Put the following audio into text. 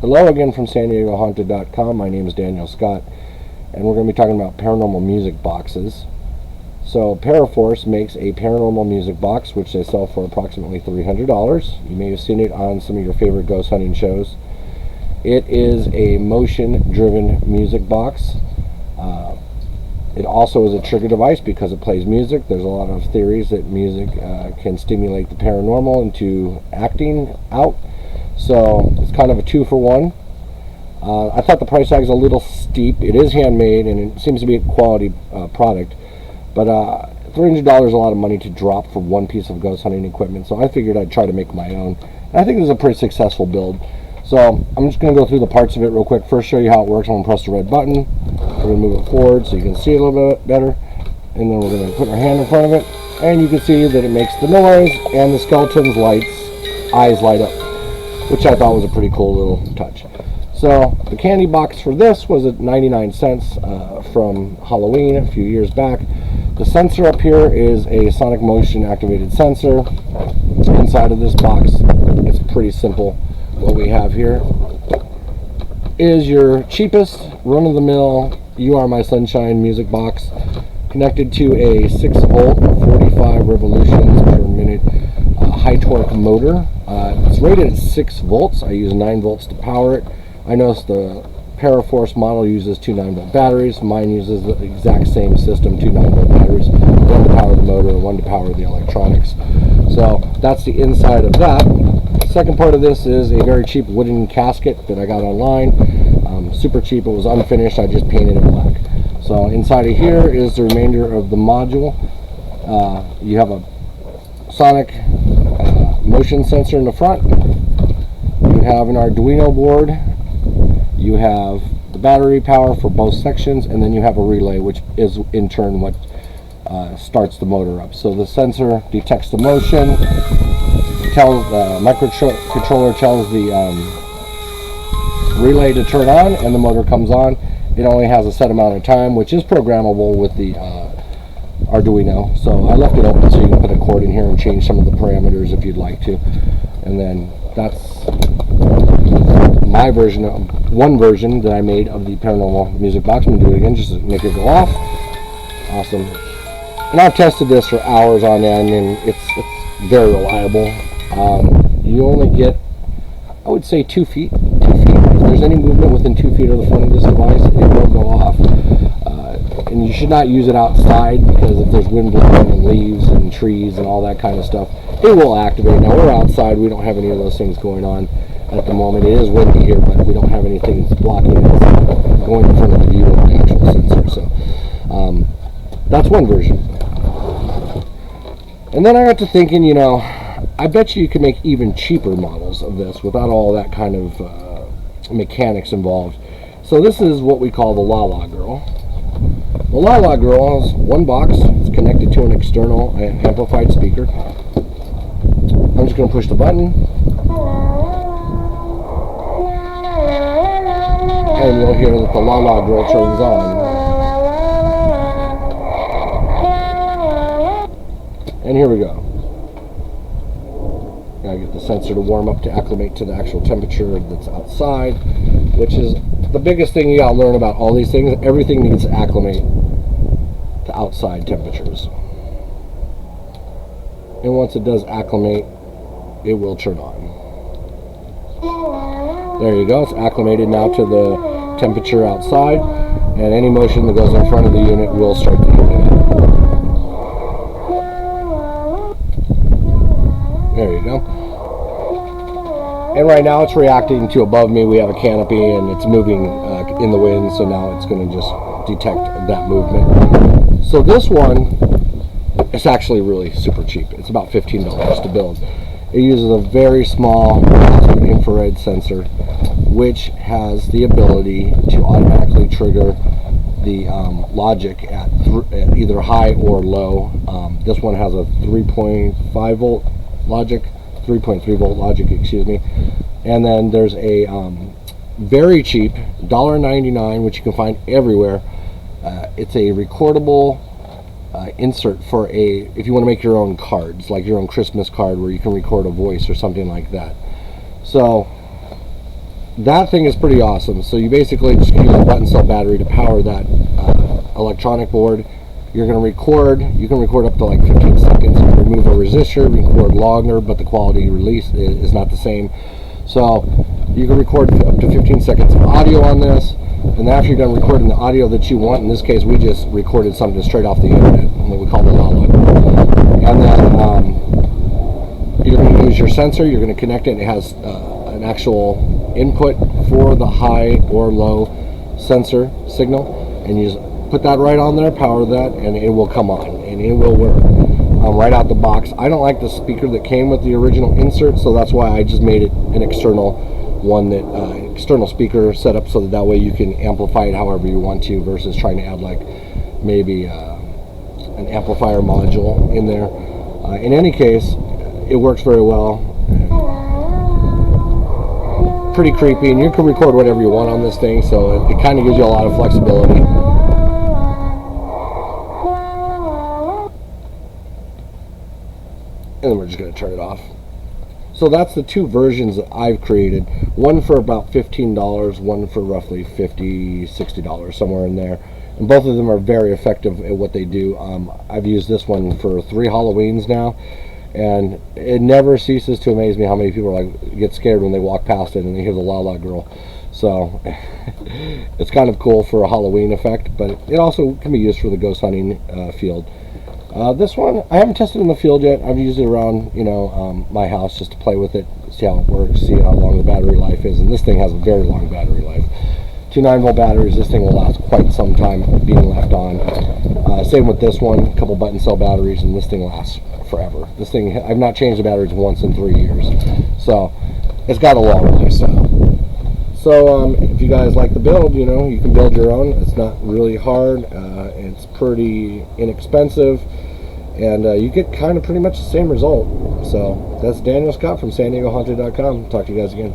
Hello again from SanDiegoHaunted.com. My name is Daniel Scott, and we're going to be talking about paranormal music boxes. So Paraforce makes a paranormal music box, which they sell for approximately $300. You may have seen it on some of your favorite ghost hunting shows. It is a motion-driven music box. It also is a trigger device because it plays music. There's a lot of theories that music can stimulate the paranormal into acting out. So it's kind of a 2-for-1. I thought the price tag is a little steep. It is handmade and it seems to be a quality product. But $300 is a lot of money to drop for one piece of ghost hunting equipment. So I figured I'd try to make my own. And I think this is a pretty successful build. So I'm just going to go through the parts of it real quick. First show you how it works. I'm going to press the red button. We're going to move it forward so you can see it a little bit better. And then we're going to put our hand in front of it. And you can see that it makes the noise and the skeleton's eyes light up, which I thought was a pretty cool little touch. So the candy box for this was at 99 cents from Halloween a few years back. The sensor up here is a sonic motion activated sensor. Inside of this box, it's pretty simple. What we have here is your cheapest run-of-the-mill You Are My Sunshine music box connected to a 6-volt 45 revolutions per minute high torque motor. It's rated at 6 volts. I use 9 volts to power it. I noticed the Paraforce model uses 2 9-volt batteries. Mine uses the exact same system, 2 9-volt batteries, one to power the motor and one to power the electronics. So that's the inside of that. The second part of this is a very cheap wooden casket that I got online. Super cheap. It was unfinished. I just painted it black. So inside of here is the remainder of the module. You have a sonic motion sensor in the front. You have an Arduino board. You have the battery power for both sections, and then you have a relay, which is in turn what starts the motor up. So the sensor detects the motion, tells the microcontroller tells the relay to turn on, and the motor comes on. It only has a set amount of time, which is programmable with the Arduino. So I left it open so you can put a cord in here and change some of the parameters if you'd like to. And then that's my version of one version that I made of the paranormal music box. I'm gonna do it again just to make it go off. Awesome. And I've tested this for hours on end, and it's very reliable. You only get, I would say, 2 feet. 2 feet. If there's any movement within 2 feet of the front of this device, it will go off. And you should not use it outside, because if there's wind blowing and leaves and trees and all that kind of stuff, it will activate. Now we're outside, we don't have any of those things going on at the moment. It is windy here, but we don't have anything blocking it going in front of the view of the actual sensor. So that's one version. And then I got to thinking, you know, I bet you could make even cheaper models of this without all that kind of mechanics involved. So this is what we call the La La Girl. The La La Girl is one box. It's connected to an external amplified speaker. I'm just going to push the button, and you'll hear that the La La Girl turns on. And here we go. Gotta get the sensor to warm up to acclimate to the actual temperature that's outside, which is the biggest thing you gotta learn about all these things. Everything needs to acclimate to outside temperatures. And once it does acclimate, it will turn on. There you go. It's acclimated now to the temperature outside, and any motion that goes in front of the unit will start the unit up. There you go. And right now it's reacting to above me. We have a canopy and it's moving in the wind, so now it's going to just detect that movement. So this one is actually really super cheap. It's about $15 to build. It uses a very small infrared sensor, which has the ability to automatically trigger the logic at either high or low. This one has a 3.5 volt logic, 3.3 volt logic, excuse me. And then there's a very cheap $1.99, which you can find everywhere. It's a recordable insert for if you want to make your own cards, like your own Christmas card where you can record a voice or something like that. So that thing is pretty awesome. So you basically just use a button cell battery to power that electronic board. You're going to record. You can record up to like 15 seconds. You remove a resistor, record longer, but the quality release is not the same. So you can record up to 15 seconds of audio on this, and after you're done recording the audio that you want, in this case we just recorded something straight off the internet, what we call the Lala. And then you're going to use your sensor. You're going to connect it. It has an actual input for the high or low sensor signal, and you just put that right on there, power that, and it will come on, and it will work right out the box. I don't like the speaker that came with the original insert, so that's why I just made it an external one, that external speaker setup, so that way you can amplify it however you want to, versus trying to add like maybe an amplifier module in there. In any case, it works very well. Pretty creepy, and you can record whatever you want on this thing, so it kind of gives you a lot of flexibility. And then we're just going to turn it off. So that's the two versions that I've created. One for about $15, one for roughly $50, $60, somewhere in there. And both of them are very effective at what they do. I've used this one for 3 Halloweens now, and it never ceases to amaze me how many people like get scared when they walk past it and they hear the La La Girl. So it's kind of cool for a Halloween effect, but it also can be used for the ghost hunting field. This one I haven't tested in the field yet. I've used it around, my house just to play with it, see how it works, see how long the battery life is. And this thing has a very long battery life. 2 9-volt batteries. This thing will last quite some time being left on. Same with this one, a couple button cell batteries, and this thing lasts forever. This thing, I've not changed the batteries once in 3 years, so it's got a long lifestyle. So if you guys like the build, you can build your own. It's not really hard. It's pretty inexpensive, and you get kind of pretty much the same result. So that's Daniel Scott from SanDiegoHaunted.com. Talk to you guys again.